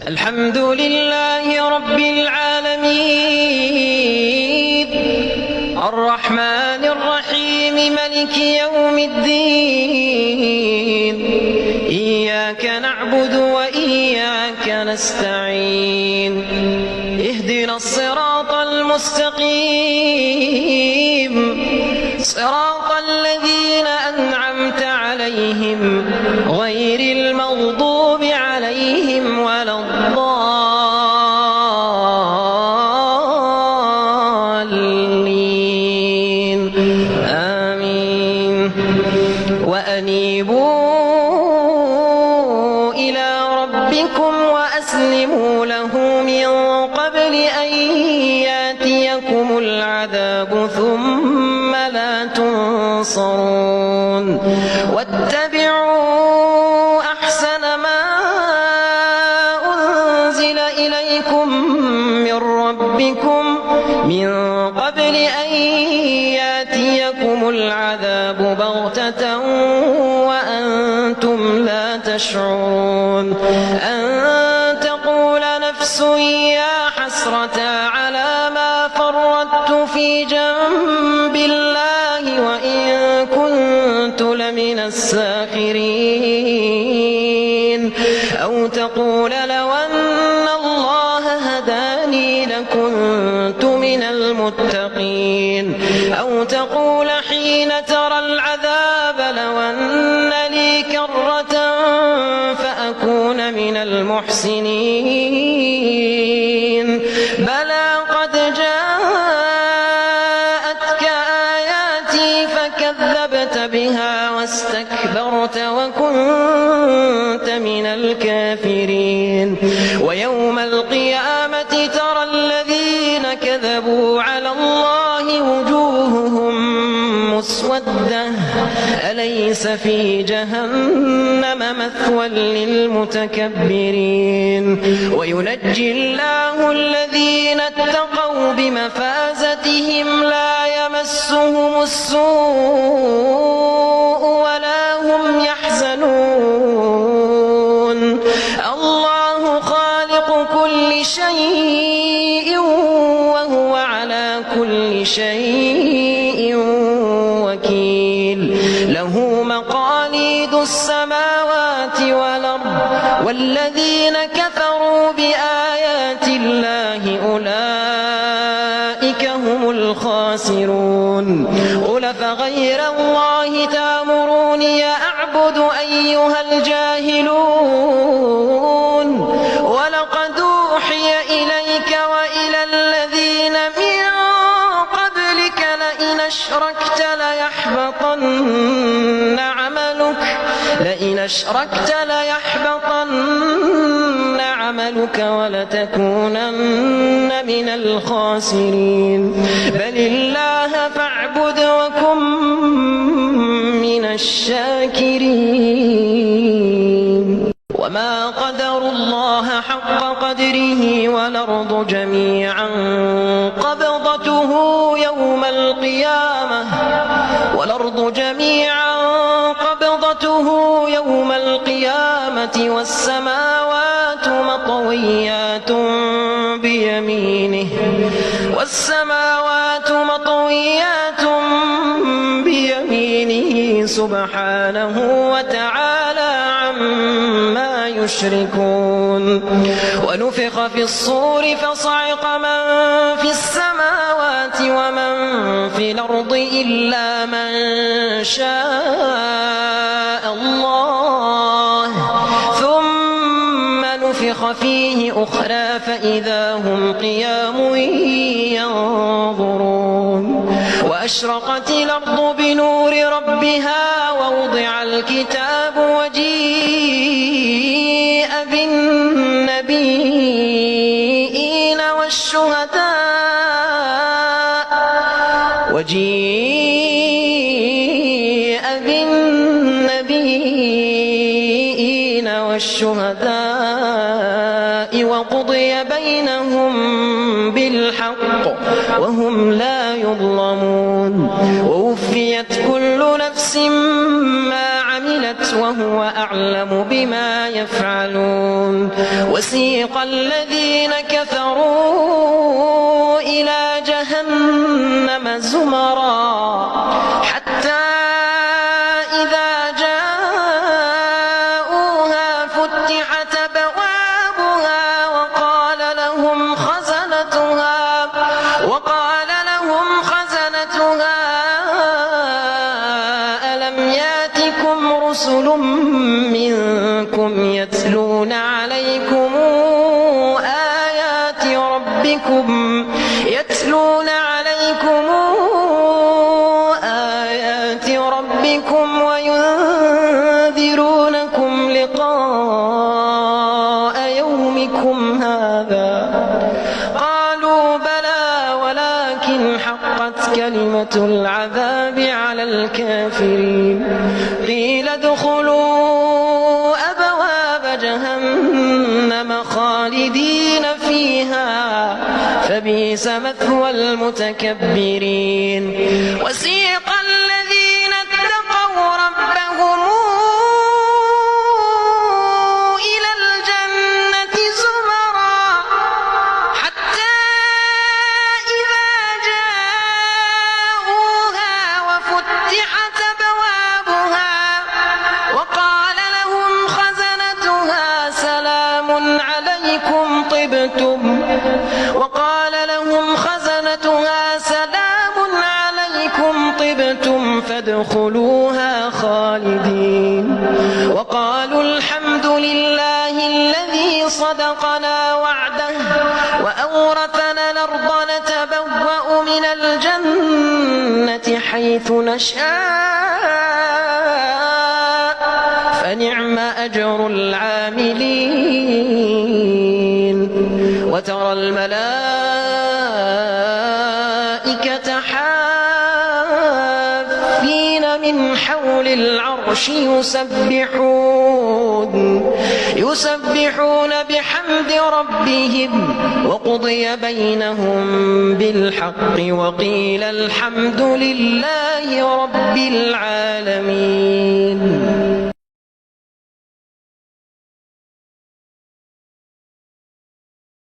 الحمد لله رب العالمين الرحمن الرحيم ملك يوم الدين إياك نعبد وإياك نستعين اهدنا الصراط المستقيم صراط الذين أنعمت عليهم غير المغضوب عليهم ولا الضالين آمين. وأنيبوا إلى ربكم وأسلموا له من قبل أن يأتيكم العذاب ثم لا تنصرون واتبعوا أحسن ما أنزل إليكم من ربكم من قبل أن يأتيكم العذاب بغتة وأنتم لا تشعرون أن تقول نفس يا حسرة على ما فرطت في جنب الله وإن كنت لمن الساخرين أو تقول لو أن الله هداني لكنت من المتقين أو تقول حين ترى العذاب لو أن لي كرة فأكون من المحسنين بلى قد جاءتك آياتي فكذبت بها واستكبرت وكنت من الكافرين ويوم القيامة ترى الذين كذبوا على الله وجوههم مسودة أليس في جهنم مثوى للمتكبرين وينجي الله الذين اتقوا بمفازتهم لا يمسهم السوء ولا هم يحزنون الله خالق كل شيء وهو على كل شيء وكيل له مقاليد السماوات والأرض والذين كفروا بآيات الله أولئك هم الخاسرون قل فغير الله تأمروني أعبد أيها الجاهلون ولقد أوحي إليك وإلى الذين من قبلك لئن أشركت ليحبطن عملك ولتكونن من الخاسرين بل الله فاعبد وكن من الشاكرين وما قدروا الله حق قدره والأرض جميعا قبضته يوم القيامة والسماوات مطويات بيمينه سبحانه وتعالى عما يشركون ونفخ في الصور فصعق من في السماوات ومن في الأرض إلا من شاء الله ثم نفخ فيه أخرى فإذا هم قيام ينظرون وأشرقت الأرض بنور ربها ووضع الكتاب وجيء بالنبيين والشهداء وقضي بينهم بالحق وهم لا يظلمون ووفيت كل نفس ما عملت وهو أعلم بما يفعلون وسيق الذين كفروا إلى جهنم زمرا حتى إذا جاءوها فتحت أبوابها وقال لهم خزنتها ألم ياتكم رسل منكم يتلون عليكم آيات ربكم وينذرونكم لقاء يومكم هذا قالوا بلى ولكن حقت كلمة العذاب على الكافرين قيل ادخلوا أبواب جهنم خالدين فيها فبئس مثوى المتكبرين وسيق الذين اتقوا ربهم إلى الجنة زمرا حتى إذا جاءوها وفتحت أبوابها وقال لهم خزنتها سلام عليكم طبتم فادخلوها خالدين وقالوا الحمد لله الذي صدقنا وعده وأورثنا الأرض نتبوأ من الجنة حيث نشاء فنعم أجر العاملين وترى الملائكة حافين من حول العرش يسبحون بحمد ربهم وقضي بينهم بالحق وقيل الحمد لله رب العالمين.